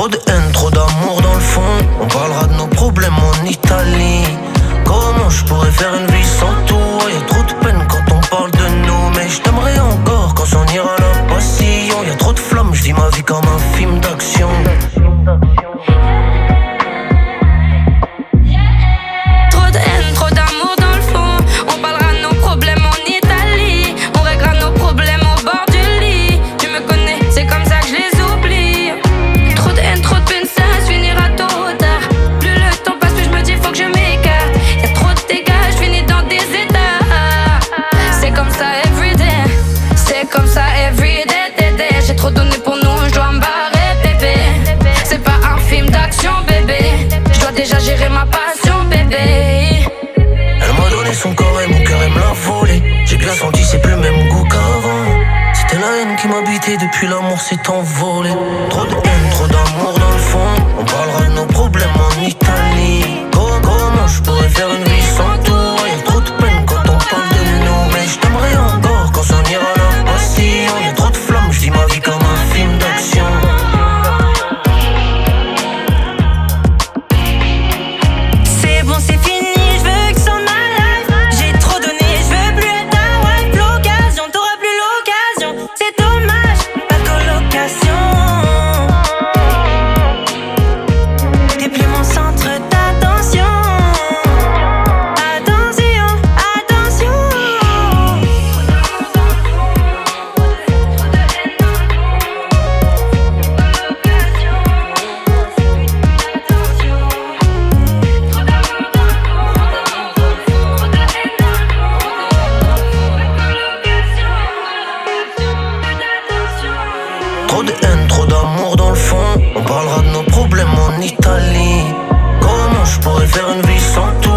Trop de haine, trop d'amour dans le fond. On parlera de nos problèmes en Italie. Comment je pourrais faire une vie sans toi? Y'a trop de peine quand on parle de nous. Mais je t'aimerais encore quand s'en ira la passion. Y'a trop de flammes, je vis ma vie comme un film d'action. Trop de haine, trop d'amour dans le fond. On parlera de nos problèmes en Italie. On réglera nos problèmes au bord du lit. Tu me connais, c'est comme ça que je les oublie. Trop de haine, trop de peine, ça se finira tôt ou tard. Plus le temps passe, plus je me dis faut que je m'écarte. Y'a trop de dégâts, je finis dans des états. C'est comme ça everyday. C'est comme ça everyday. J'ai trop donné pour nous, je dois me barrer, bébé. C'est pas un film d'action, bébé. Je dois déjà gérer ma passion, bébé. Elle m'a donné son corps et mon cœur elle me l'a volé. J'ai bien senti c'est plus le même goût qu'avant. C'était la haine qui m'habitait, depuis l'amour s'est envolé. Trop de haine, trop d'amour dans le fond. On parlera de nos problèmes en Italie. Comment je pourrais faire une vie sans toi? Y'a trop de peine quand on parle de nous. Mais je t'aimerais encore quand s'en ira la passion. Y'a trop de flammes, je vis ma vie comme un film d'action. C'est bon, c'est fini, je veux que s'en aille. J'ai trop donné, je veux plus être ta wife. L'occasion, t'auras plus l'occasion. C'est dommage, pas de colocation. T'es plus mon centre d'attention. Attention, attention. Trop de haine, trop d'amour dans le fond. On parlera de nos problèmes en Italie. Comment je pourrais faire une vie sans toi?